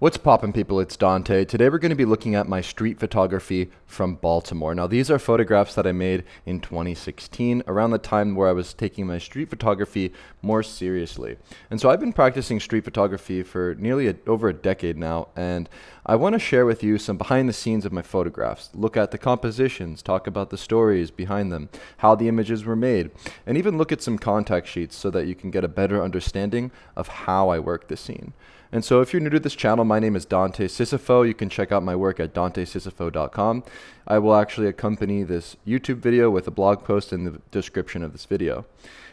What's poppin', people? It's Dante. Today we're going to be looking at my street photography from Baltimore. Now, these are photographs that I made in 2016, around the time where I was taking my street photography more seriously. And so I've been practicing street photography for nearly over a decade now, and I want to share with you some behind the scenes of my photographs, look at the compositions, talk about the stories behind them, how the images were made, and even look at some contact sheets so that you can get a better understanding of how I work the scene. And so if you're new to this channel, my name is Dante Sisofo. You can check out my work at dantesisofo.com. I will actually accompany this YouTube video with a blog post in the description of this video.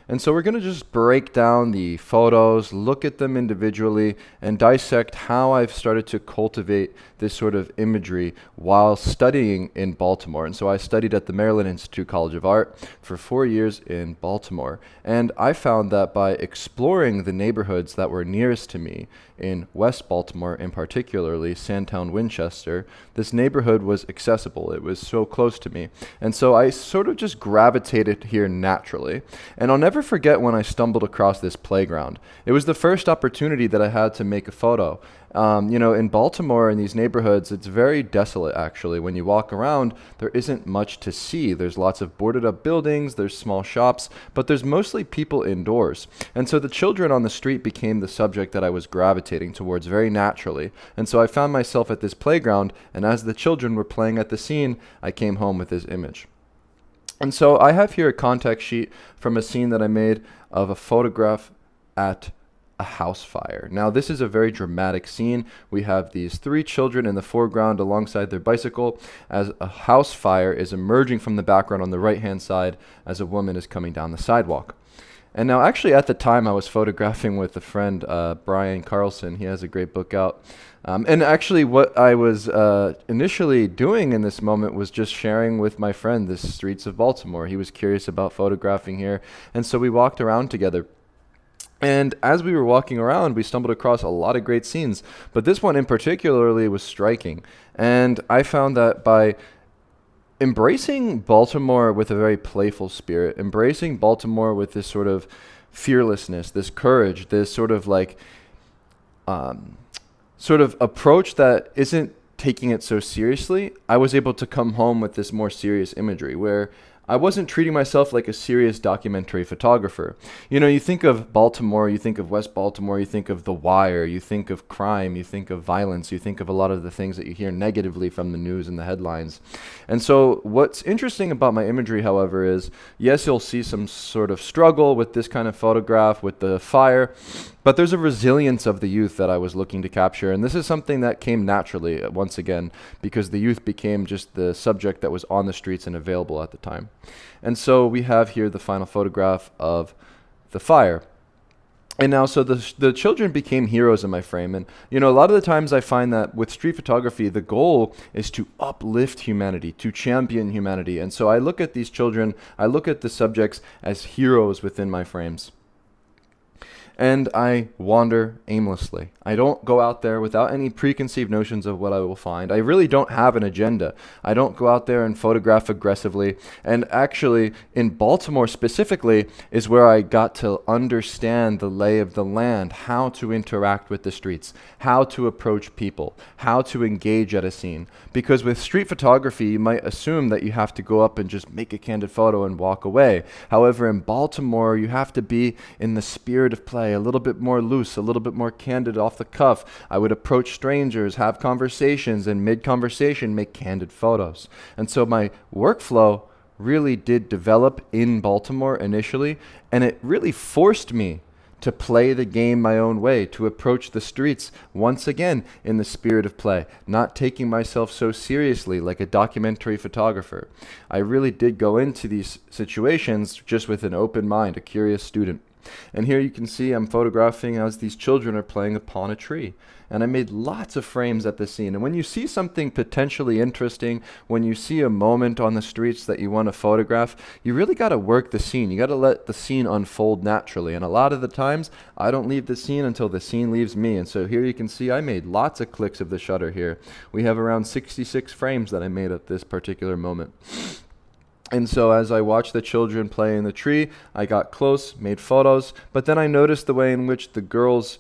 And so we're going to just break down the photos, look at them individually, and dissect how I've started to cultivate this sort of imagery while studying in Baltimore. And so I studied at the Maryland Institute College of Art for 4 years in Baltimore. And I found that by exploring the neighborhoods that were nearest to me in West Baltimore, in particularly Sandtown, Winchester, this neighborhood was accessible. It was so close to me. And so I sort of just gravitated here naturally. And I'll never forget when I stumbled across this playground. It was the first opportunity that I had to make a photo. In Baltimore, in these neighborhoods, it's very desolate, actually. When you walk around, there isn't much to see. There's lots of boarded up buildings, there's small shops, but there's mostly people indoors. And so the children on the street became the subject that I was gravitating towards very naturally. And so I found myself at this playground, and as the children were playing at the scene, I came home with this image. And so I have here a contact sheet from a scene that I made of a photograph at a house fire. Now, this is a very dramatic scene. We have these 3 children in the foreground alongside their bicycle as a house fire is emerging from the background on the right-hand side as a woman is coming down the sidewalk. And now, actually, at the time, I was photographing with a friend, Brian Carlson. He has a great book out. And actually, what I was initially doing in this moment was just sharing with my friend the streets of Baltimore. He was curious about photographing here, and so we walked around together. And as we were walking around, we stumbled across a lot of great scenes, but this one in particularly was striking. And I found that by embracing Baltimore with a very playful spirit, embracing Baltimore with this sort of fearlessness, this courage, this sort of approach that isn't taking it so seriously, I was able to come home with this more serious imagery where I wasn't treating myself like a serious documentary photographer. You know, you think of Baltimore, you think of West Baltimore, you think of The Wire, you think of crime, you think of violence, you think of a lot of the things that you hear negatively from the news and the headlines. And so what's interesting about my imagery, however, is yes, you'll see some sort of struggle with this kind of photograph, with the fire, but there's a resilience of the youth that I was looking to capture. And this is something that came naturally, once again, because the youth became just the subject that was on the streets and available at the time. And so we have here the final photograph of the fire. And now, so the children became heroes in my frame. And, you know, a lot of the times I find that with street photography, the goal is to uplift humanity, to champion humanity. And so I look at these children, I look at the subjects as heroes within my frames. And I wander aimlessly. I don't go out there without any preconceived notions of what I will find. I really don't have an agenda. I don't go out there and photograph aggressively. And actually, in Baltimore specifically, is where I got to understand the lay of the land, how to interact with the streets, how to approach people, how to engage at a scene. Because with street photography, you might assume that you have to go up and just make a candid photo and walk away. However, in Baltimore, you have to be in the spirit of play, a little bit more loose, a little bit more candid off the cuff. I would approach strangers, have conversations, and mid-conversation make candid photos. And so my workflow really did develop in Baltimore initially, and it really forced me to play the game my own way, to approach the streets once again in the spirit of play, not taking myself so seriously like a documentary photographer. I really did go into these situations just with an open mind, a curious student. And here you can see I'm photographing as these children are playing upon a tree. And I made lots of frames at the scene. And when you see something potentially interesting, when you see a moment on the streets that you want to photograph, you really got to work the scene. You got to let the scene unfold naturally. And a lot of the times, I don't leave the scene until the scene leaves me. And so here you can see I made lots of clicks of the shutter here. We have around 66 frames that I made at this particular moment. And so as I watched the children play in the tree, I got close, made photos, but then I noticed the way in which the girls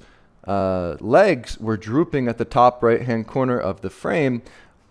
legs were drooping at the top right-hand corner of the frame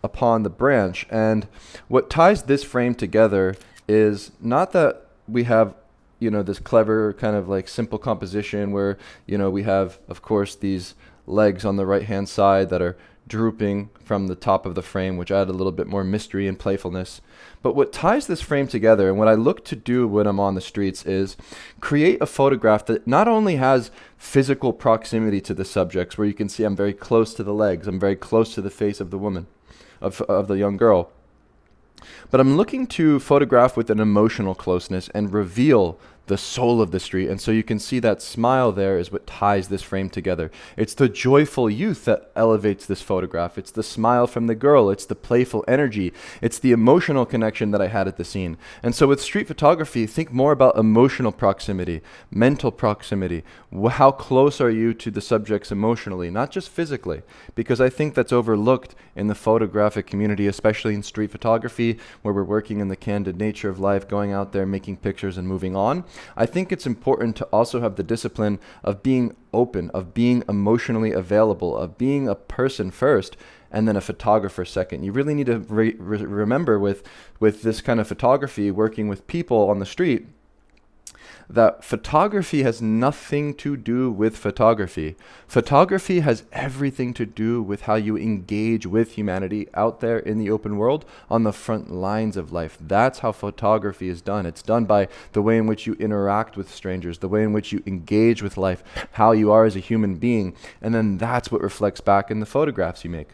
upon the branch. And what ties this frame together is not that we have, this clever kind of like simple composition where, we have, of course, these legs on the right-hand side that are drooping from the top of the frame, which add a little bit more mystery and playfulness. But what ties this frame together, and what I look to do when I'm on the streets, is create a photograph that not only has physical proximity to the subjects, where you can see I'm very close to the legs, I'm very close to the face of the woman, of the young girl, but I'm looking to photograph with an emotional closeness and reveal the soul of the street. And so you can see that smile there is what ties this frame together. It's the joyful youth that elevates this photograph. It's the smile from the girl. It's the playful energy. It's the emotional connection that I had at the scene. And so with street photography, think more about emotional proximity, mental proximity. How close are you to the subjects emotionally, not just physically? Because I think that's overlooked in the photographic community, especially in street photography, where we're working in the candid nature of life, going out there, making pictures and moving on. I think it's important to also have the discipline of being open, of being emotionally available, of being a person first and then a photographer second. You really need to remember with this kind of photography, working with people on the street, that photography has nothing to do with photography. Photography has everything to do with how you engage with humanity out there in the open world on the front lines of life. That's how photography is done. It's done by the way in which you interact with strangers, the way in which you engage with life, how you are as a human being, and then that's what reflects back in the photographs you make.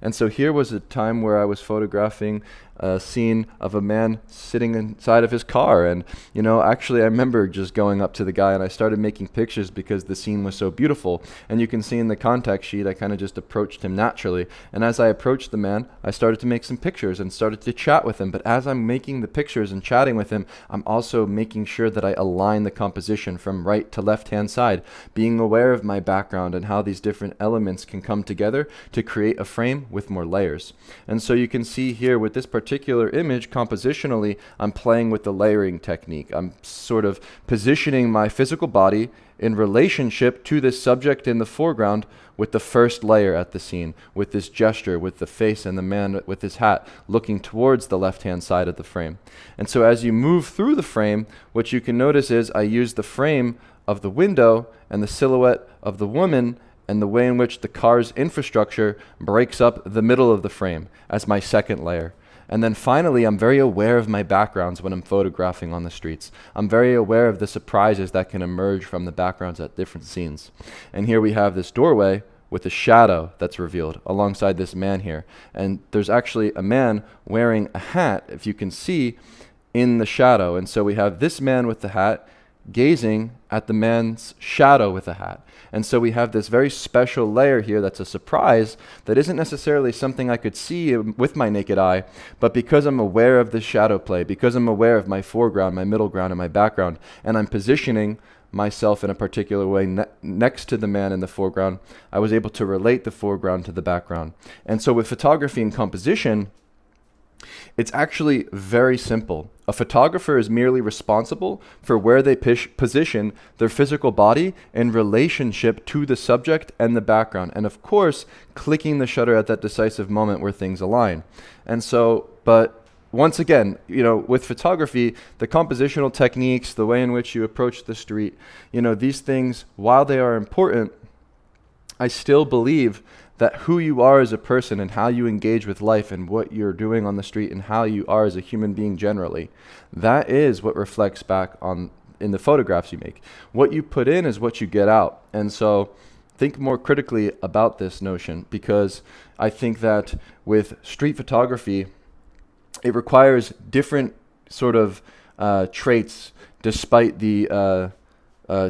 And so here was a time where I was photographing a scene of a man sitting inside of his car. And, actually I remember just going up to the guy and I started making pictures because the scene was so beautiful. And you can see in the contact sheet, I kind of just approached him naturally. And as I approached the man, I started to make some pictures and started to chat with him. But as I'm making the pictures and chatting with him, I'm also making sure that I align the composition from right to left-hand side, being aware of my background and how these different elements can come together to create a frame with more layers. And so you can see here with this particular image, compositionally, I'm playing with the layering technique. I'm sort of positioning my physical body in relationship to this subject in the foreground with the first layer at the scene, with this gesture, with the face and the man with his hat looking towards the left-hand side of the frame. And so as you move through the frame, what you can notice is I use the frame of the window and the silhouette of the woman and the way in which the car's infrastructure breaks up the middle of the frame as my second layer. And then finally, I'm very aware of my backgrounds when I'm photographing on the streets. I'm very aware of the surprises that can emerge from the backgrounds at different scenes. And here we have this doorway with a shadow that's revealed alongside this man here. And there's actually a man wearing a hat, if you can see, in the shadow. And so we have this man with the hat gazing at the man's shadow with a hat. And so we have this very special layer here that's a surprise that isn't necessarily something I could see with my naked eye, but because I'm aware of the shadow play, because I'm aware of my foreground, my middle ground, and my background, and I'm positioning myself in a particular way next to the man in the foreground, I was able to relate the foreground to the background. And so with photography and composition, it's actually very simple. A photographer is merely responsible for where they position their physical body in relationship to the subject and the background. And of course, clicking the shutter at that decisive moment where things align. And so, but once again, with photography, the compositional techniques, the way in which you approach the street, these things, while they are important, I still believe that who you are as a person and how you engage with life and what you're doing on the street and how you are as a human being generally, that is what reflects back in the photographs you make. What you put in is what you get out. And so think more critically about this notion, because I think that with street photography, it requires different sort of traits despite the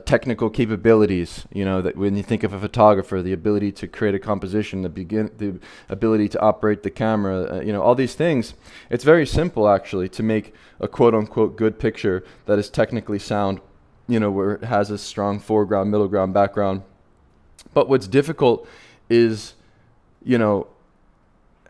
technical capabilities, that when you think of a photographer, the ability to create a composition, the ability to operate the camera, all these things. It's very simple actually to make a quote unquote good picture that is technically sound, where it has a strong foreground, middle ground, background. But what's difficult is,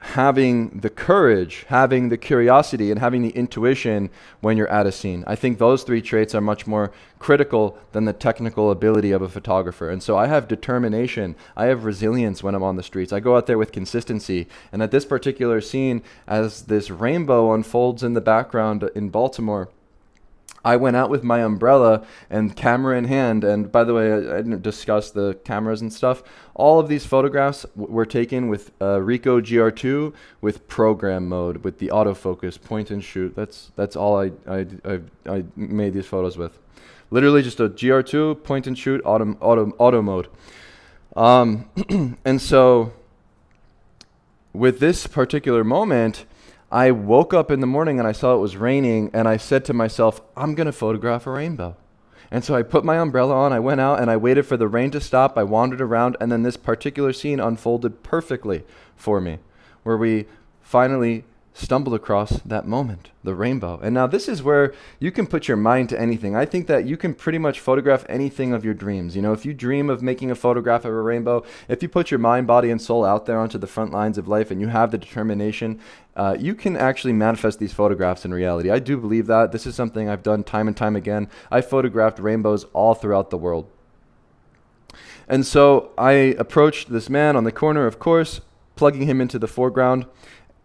having the courage, having the curiosity, and having the intuition when you're at a scene. I think those three traits are much more critical than the technical ability of a photographer. And so I have determination, I have resilience when I'm on the streets. I go out there with consistency. And at this particular scene, as this rainbow unfolds in the background in Baltimore, I went out with my umbrella and camera in hand. And by the way, I didn't discuss the cameras and stuff. All of these photographs were taken with Ricoh GR2 with program mode, with the autofocus, point and shoot. That's all I made these photos with. Literally just a GR2, point and shoot, auto mode. And so with this particular moment, I woke up in the morning and I saw it was raining, and I said to myself, I'm going to photograph a rainbow. And so I put my umbrella on, I went out and I waited for the rain to stop, I wandered around, and then this particular scene unfolded perfectly for me, where we finally stumbled across that moment, the rainbow. And now this is where you can put your mind to anything. I think that you can pretty much photograph anything of your dreams. You know, if you dream of making a photograph of a rainbow, if you put your mind, body, and soul out there onto the front lines of life and you have the determination, you can actually manifest these photographs in reality. I do believe that. This is something I've done time and time again. I photographed rainbows all throughout the world. And so I approached this man on the corner, of course, plugging him into the foreground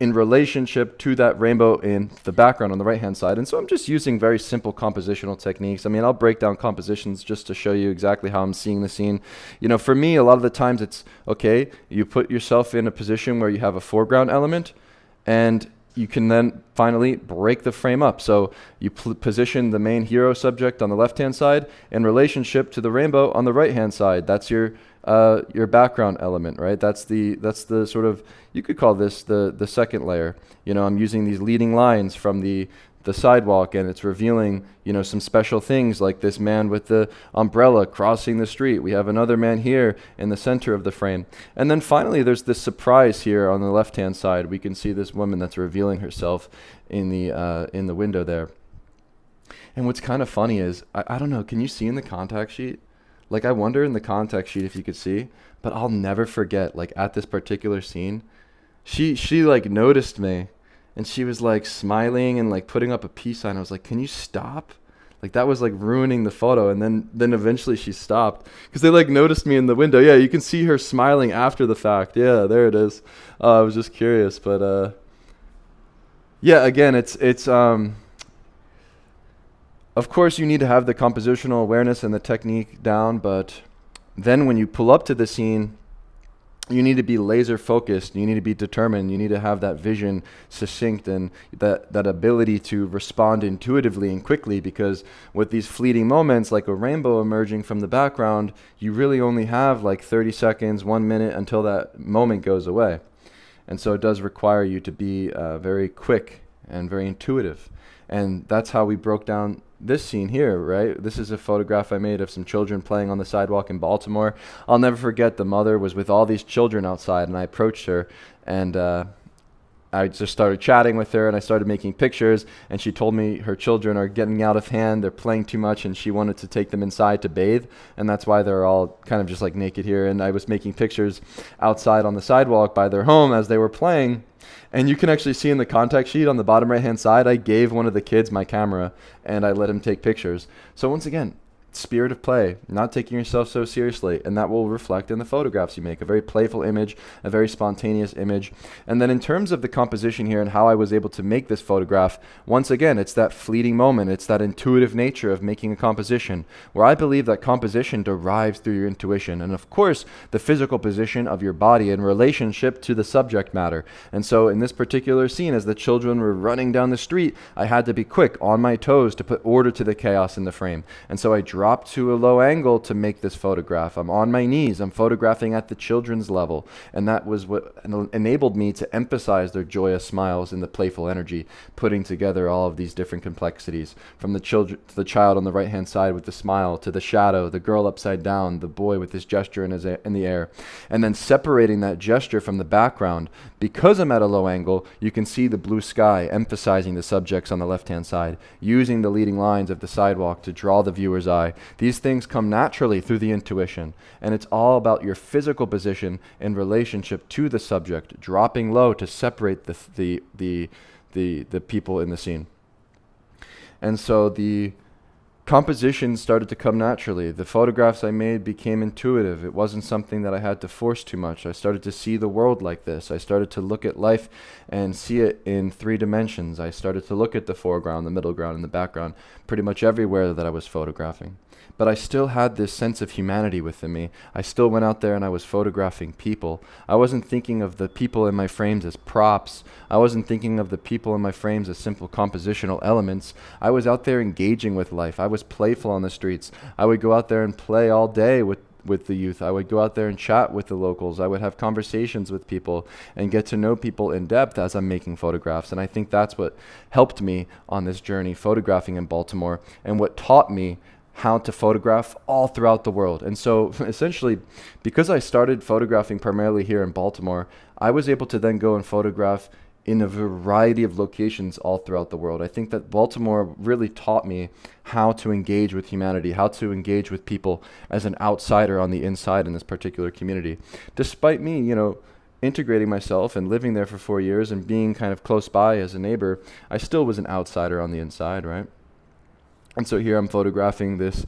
in relationship to that rainbow in the background on the right-hand side. And so I'm just using very simple compositional techniques. I mean, I'll break down compositions just to show you exactly how I'm seeing the scene. You know, for me, a lot of the times it's, okay, you put yourself in a position where you have a foreground element, and you can then finally break the frame up. So you position the main hero subject on the left-hand side in relationship to the rainbow on the right-hand side. That's your background element, right? That's the sort of, you could call this the second layer. You know, I'm using these leading lines from the sidewalk, and it's revealing, you know, some special things like this man with the umbrella crossing the street. We have another man here in the center of the frame. And then finally, there's this surprise here on the left-hand side. We can see this woman that's revealing herself in the window there. And what's kind of funny is, I don't know, can you see in the contact sheet? Like, I wonder in the contact sheet if you could see, but I'll never forget, like, at this particular scene, she like noticed me, and she was like smiling and like putting up a peace sign. I was like, can you stop? Like, that was like ruining the photo. And then eventually she stopped because they like noticed me in the window. Yeah, you can see her smiling after the fact. Yeah, there it is. I was just curious, but yeah, again, it's of course you need to have the compositional awareness and the technique down, but then when you pull up to the scene, you need to be laser focused, you need to be determined, you need to have that vision succinct and that ability to respond intuitively and quickly, because with these fleeting moments like a rainbow emerging from the background, you really only have like 30 seconds, 1 minute until that moment goes away. And so it does require you to be very quick and very intuitive. And that's how we broke down this scene here, right? This is a photograph I made of some children playing on the sidewalk in Baltimore. I'll never forget, the mother was with all these children outside, and I approached her, and I just started chatting with her, and I started making pictures, and she told me her children are getting out of hand, they're playing too much, and she wanted to take them inside to bathe, and that's why they're all kind of just like naked here. And I was making pictures outside on the sidewalk by their home as they were playing. And you can actually see in the contact sheet on the bottom right-hand side, I gave one of the kids my camera, and I let him take pictures. So once again, spirit of play, not taking yourself so seriously, and that will reflect in the photographs you make. A very playful image, a very spontaneous image. And then in terms of the composition here and how I was able to make this photograph, once again, it's that fleeting moment, it's that intuitive nature of making a composition, where I believe that composition derives through your intuition, and of course, the physical position of your body in relationship to the subject matter. And so in this particular scene, as the children were running down the street, I had to be quick, on my toes, to put order to the chaos in the frame. And so I dropped to a low angle to make this photograph. I'm on my knees. I'm photographing at the children's level. And that was what enabled me to emphasize their joyous smiles and the playful energy, putting together all of these different complexities, from the children to the child on the right-hand side with the smile, to the shadow, the girl upside down, the boy with his gesture in the air. And then separating that gesture from the background. Because I'm at a low angle, you can see the blue sky, emphasizing the subjects on the left-hand side, using the leading lines of the sidewalk to draw the viewer's eye. eye. These things come naturally through the intuition, and it's all about your physical position in relationship to the subject, dropping low to separate the people in the scene. And so the composition started to come naturally. The photographs I made became intuitive. It wasn't something that I had to force too much. I started to see the world like this. I started to look at life and see it in 3 dimensions. I started to look at the foreground, the middle ground, and the background pretty much everywhere that I was photographing. But I still had this sense of humanity within me. I still went out there and I was photographing people. I wasn't thinking of the people in my frames as props. I wasn't thinking of the people in my frames as simple compositional elements. I was out there engaging with life. I was playful on the streets. I would go out there and play all day with the youth. I would go out there and chat with the locals. I would have conversations with people and get to know people in depth as I'm making photographs. And I think that's what helped me on this journey, photographing in Baltimore, and what taught me how to photograph all throughout the world. And so essentially, because I started photographing primarily here in Baltimore, I was able to then go and photograph in a variety of locations all throughout the world. I think that Baltimore really taught me how to engage with humanity, how to engage with people as an outsider on the inside in this particular community. Despite me, integrating myself and living there for 4 years and being kind of close by as a neighbor, I still was an outsider on the inside, right? And so here I'm photographing this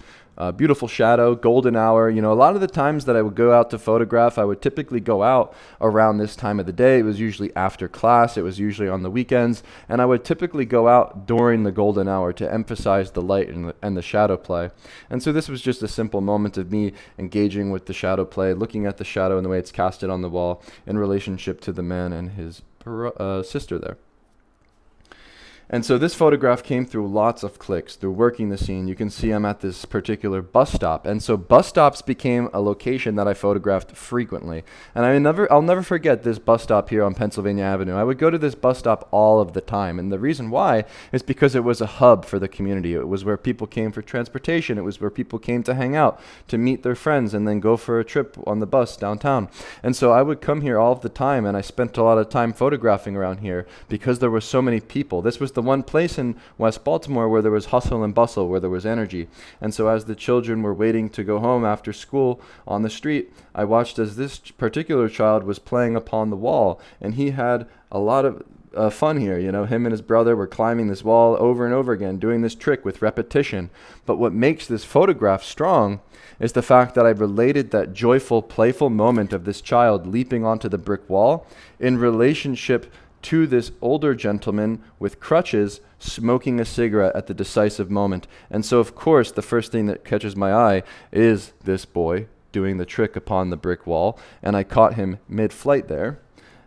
beautiful shadow, golden hour. A lot of the times that I would go out to photograph, I would typically go out around this time of the day. It was usually after class. It was usually on the weekends. And I would typically go out during the golden hour to emphasize the light and the shadow play. And so this was just a simple moment of me engaging with the shadow play, looking at the shadow and the way it's casted on the wall in relationship to the man and his sister there. And so this photograph came through lots of clicks, through working the scene. You can see I'm at this particular bus stop. And so bus stops became a location that I photographed frequently. And I'll never forget this bus stop here on Pennsylvania Avenue. I would go to this bus stop all of the time. And the reason why is because it was a hub for the community. It was where people came for transportation. It was where people came to hang out, to meet their friends, and then go for a trip on the bus downtown. And so I would come here all of the time, and I spent a lot of time photographing around here because there were so many people. This was the one place in West Baltimore where there was hustle and bustle, where there was energy. And so as the children were waiting to go home after school on the street, I watched as this particular child was playing upon the wall, and he had a lot of fun here. Him and his brother were climbing this wall over and over again, doing this trick with repetition. But what makes this photograph strong is the fact that I related that joyful, playful moment of this child leaping onto the brick wall in relationship to this older gentleman with crutches smoking a cigarette at the decisive moment. And so, of course, the first thing that catches my eye is this boy doing the trick upon the brick wall, and I caught him mid-flight there.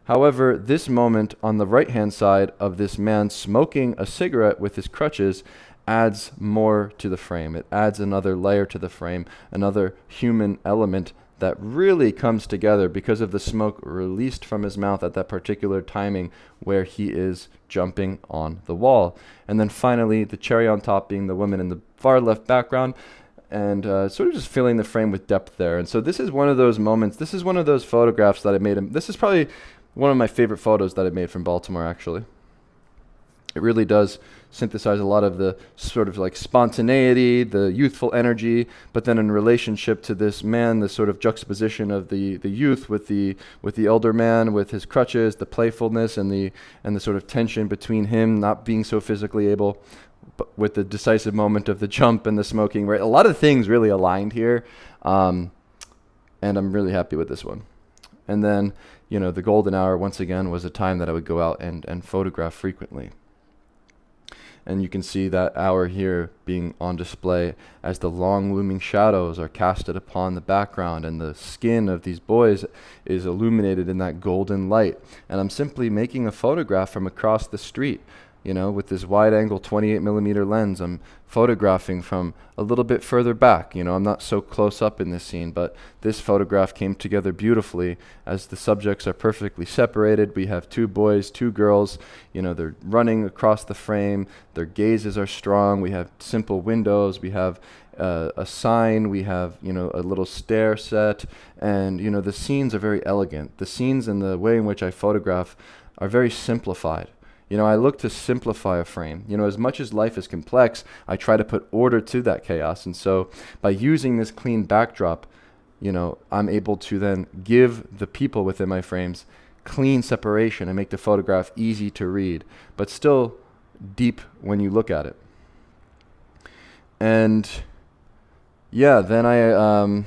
However, this moment on the right-hand side of this man smoking a cigarette with his crutches adds more to the frame. It adds another layer to the frame, another human element that really comes together because of the smoke released from his mouth at that particular timing where he is jumping on the wall. And then finally, the cherry on top being the woman in the far left background, and sort of just filling the frame with depth there. And so this is one of those moments. This is one of those photographs that I made. This is probably one of my favorite photos that I made from Baltimore, actually. It really does synthesize a lot of the sort of like spontaneity, the youthful energy, but then in relationship to this man, the sort of juxtaposition of the youth with the elder man with his crutches, the playfulness and the sort of tension between him not being so physically able, but with the decisive moment of the jump and the smoking. Right, a lot of things really aligned here, and I'm really happy with this one. And then the golden hour once again was a time that I would go out and photograph frequently. And you can see that hour here being on display as the long looming shadows are casted upon the background and the skin of these boys is illuminated in that golden light. And I'm simply making a photograph from across the street. With this wide angle 28 millimeter lens, I'm photographing from a little bit further back. I'm not so close up in this scene, but this photograph came together beautifully as the subjects are perfectly separated. We have 2 boys, 2 girls, they're running across the frame. Their gazes are strong. We have simple windows. We have a sign. We have, a little stair set. And, the scenes are very elegant. The scenes and the way in which I photograph are very simplified. I look to simplify a frame. As much as life is complex, I try to put order to that chaos. And so by using this clean backdrop, I'm able to then give the people within my frames clean separation and make the photograph easy to read, but still deep when you look at it. And yeah, then I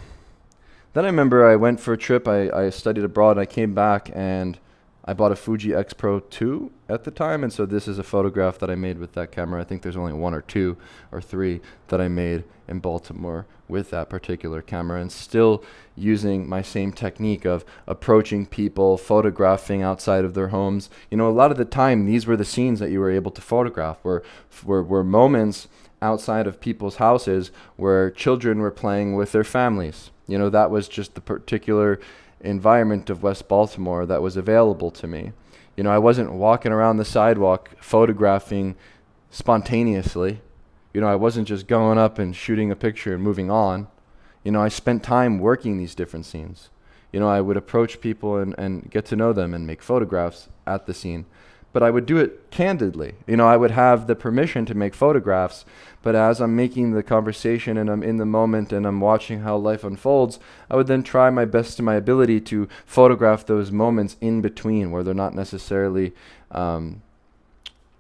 remember I went for a trip. I studied abroad. I came back and I bought a Fuji X Pro 2 at the time, and so this is a photograph that I made with that camera. I think there's only 1 or 2 or 3 that I made in Baltimore with that particular camera, and still using my same technique of approaching people, photographing outside of their homes. A lot of the time, these were the scenes that you were able to photograph, were moments outside of people's houses where children were playing with their families. That was just the particular environment of West Baltimore that was available to me. I wasn't walking around the sidewalk photographing spontaneously. I wasn't just going up and shooting a picture and moving on. I spent time working these different scenes. I would approach people and get to know them and make photographs at the scene. But I would do it candidly. I would have the permission to make photographs, but as I'm making the conversation and I'm in the moment and I'm watching how life unfolds, I would then try my best to my ability to photograph those moments in between where they're not necessarily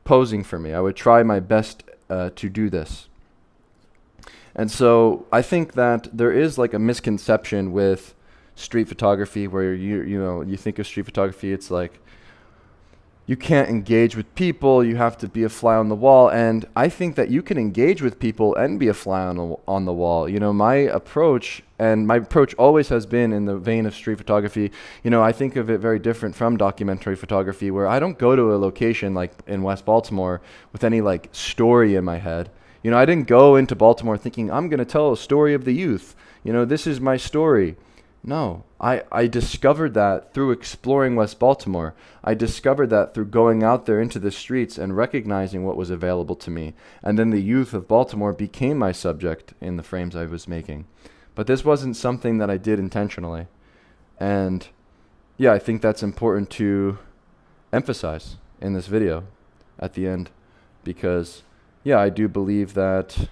posing for me. I would try my best to do this. And so I think that there is like a misconception with street photography where you think of street photography, it's like, you can't engage with people, you have to be a fly on the wall. And I think that you can engage with people and be a fly on the wall. My approach always has been in the vein of street photography. I think of it very different from documentary photography, where I don't go to a location like in West Baltimore with any like story in my head. I didn't go into Baltimore thinking I'm going to tell a story of the youth. This is my story. No, I discovered that through exploring West Baltimore. I discovered that through going out there into the streets and recognizing what was available to me. And then the youth of Baltimore became my subject in the frames I was making. But this wasn't something that I did intentionally. And yeah, I think that's important to emphasize in this video at the end, because yeah, I do believe that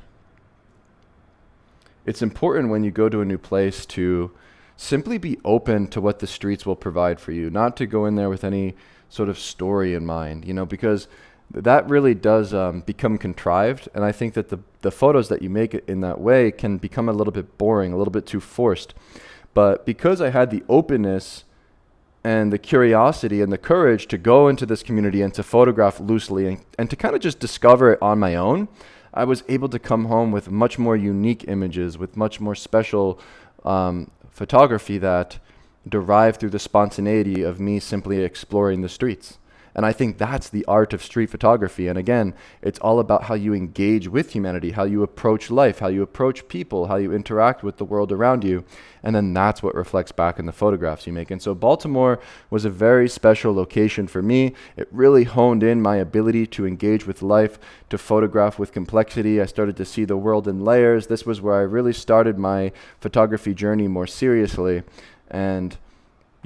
it's important when you go to a new place to simply be open to what the streets will provide for you, not to go in there with any sort of story in mind, because that really does become contrived. And I think that the photos that you make in that way can become a little bit boring, a little bit too forced. But because I had the openness and the curiosity and the courage to go into this community and to photograph loosely and to kind of just discover it on my own, I was able to come home with much more unique images, with much more special photography that derived through the spontaneity of me simply exploring the streets. And I think that's the art of street photography. And again, it's all about how you engage with humanity, how you approach life, how you approach people, how you interact with the world around you. And then that's what reflects back in the photographs you make. And so Baltimore was a very special location for me. It really honed in my ability to engage with life, to photograph with complexity. I started to see the world in layers. This was where I really started my photography journey more seriously. And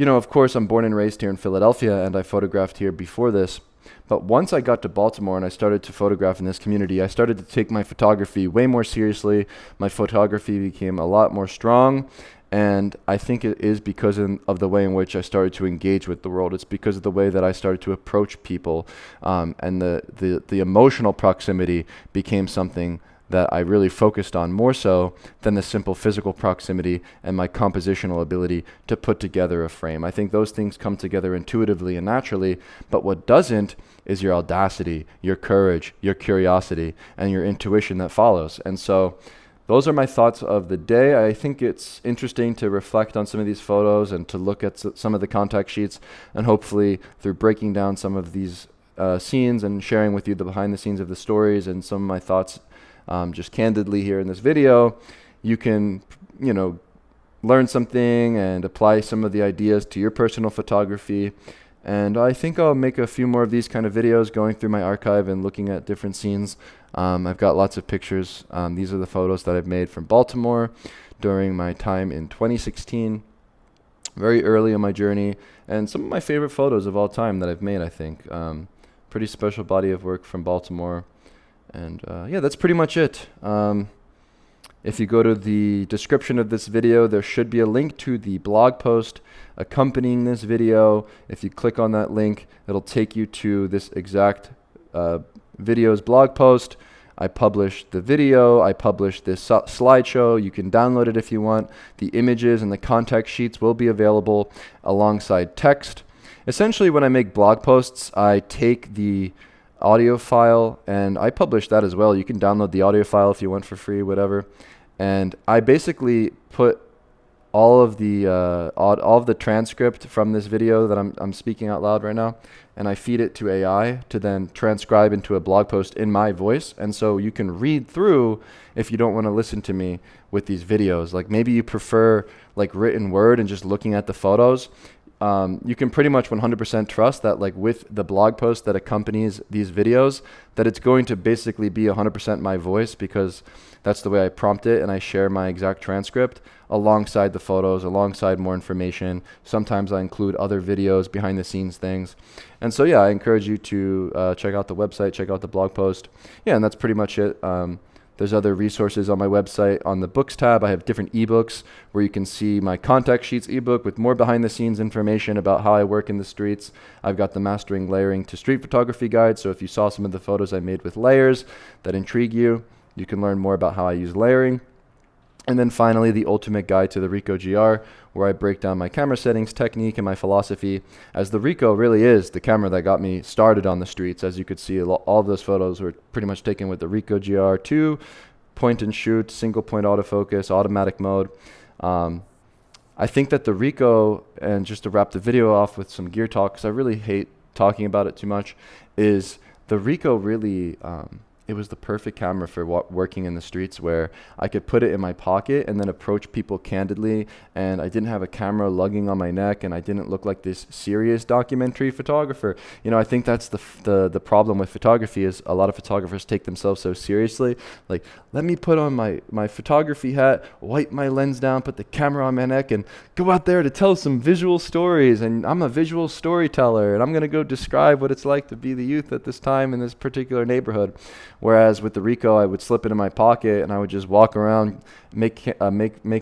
of course, I'm born and raised here in Philadelphia, and I photographed here before this. But once I got to Baltimore and I started to photograph in this community, I started to take my photography way more seriously. My photography became a lot more strong, and I think it is because of the way in which I started to engage with the world. It's because of the way that I started to approach people, and the emotional proximity became something that I really focused on more so than the simple physical proximity and my compositional ability to put together a frame. I think those things come together intuitively and naturally, but what doesn't is your audacity, your courage, your curiosity, and your intuition that follows. And so those are my thoughts of the day. I think it's interesting to reflect on some of these photos and to look at some of the contact sheets, and hopefully through breaking down some of these scenes and sharing with you the behind the scenes of the stories and some of my thoughts just candidly here in this video, you can, learn something and apply some of the ideas to your personal photography. And I think I'll make a few more of these kind of videos going through my archive and looking at different scenes. I've got lots of pictures. These are the photos that I've made from Baltimore during my time in 2016, very early in my journey, and some of my favorite photos of all time that I've made, I think. Pretty special body of work from Baltimore. And yeah, that's pretty much it. If you go to the description of this video, there should be a link to the blog post accompanying this video. If you click on that link, it'll take you to this exact video's blog post. I published the video, I published this slideshow. You can download it if you want. The images and the contact sheets will be available alongside text. Essentially, when I make blog posts, I take the audio file and I publish that as well. You can download the audio file if you want for free, whatever. And I basically put all of the transcript from this video that I'm speaking out loud right now, and I feed it to AI to then transcribe into a blog post in my voice. And so you can read through if you don't want to listen to me with these videos. Like maybe you prefer like written word and just looking at the photos. You can pretty much 100% trust that like with the blog post that accompanies these videos, that it's going to basically be 100% my voice, because that's the way I prompt it, and I share my exact transcript alongside the photos, alongside more information. Sometimes I include other videos, behind the scenes things. And so yeah, I encourage you to check out the website, check out the blog post. Yeah, and that's pretty much it. There's other resources on my website. On the books tab, I have different ebooks where you can see my contact sheets ebook with more behind the scenes information about how I work in the streets. I've got the Mastering Layering to Street Photography guide. So if you saw some of the photos I made with layers that intrigue you, you can learn more about how I use layering. And then finally, the ultimate guide to the Ricoh GR, where I break down my camera settings, technique, and my philosophy, as the Ricoh really is the camera that got me started on the streets. As you could see, all of those photos were pretty much taken with the Ricoh GR2, point and shoot, single point autofocus, automatic mode. I think that the Ricoh, and just to wrap the video off with some gear talk, because I really hate talking about it too much, is the Ricoh really... it was the perfect camera for working in the streets, where I could put it in my pocket and then approach people candidly, and I didn't have a camera lugging on my neck, and I didn't look like this serious documentary photographer. You know, I think that's the problem with photography, is a lot of photographers take themselves so seriously. Like, let me put on my photography hat, wipe my lens down, put the camera on my neck, and go out there to tell some visual stories. And I'm a visual storyteller, and I'm going to go describe what it's like to be the youth at this time in this particular neighborhood. Whereas with the Ricoh, I would slip it in my pocket and I would just walk around, make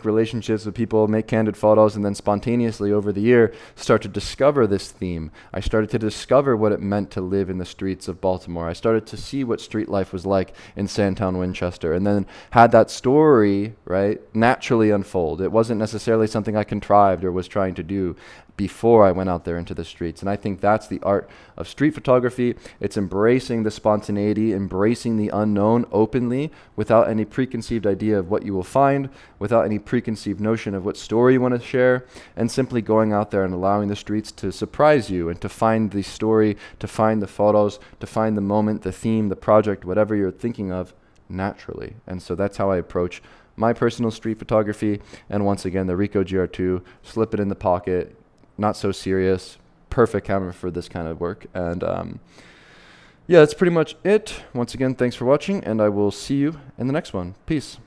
relationships with people, make candid photos, and then spontaneously over the year start to discover this theme. I started to discover what it meant to live in the streets of Baltimore. I started to see what street life was like in Sandtown, Winchester, and then had that story, right, naturally unfold. It wasn't necessarily something I contrived or was trying to do before I went out there into the streets. And I think that's the art of street photography. It's embracing the spontaneity, embracing the unknown openly, without any preconceived idea of what you will find, without any preconceived notion of what story you want to share, and simply going out there and allowing the streets to surprise you and to find the story, to find the photos, to find the moment, the theme, the project, whatever you're thinking of naturally. And so that's how I approach my personal street photography. And once again, the Ricoh GR2, slip it in the pocket, not so serious, perfect camera for this kind of work. And yeah, that's pretty much it. Once again, thanks for watching, and I will see you in the next one. Peace.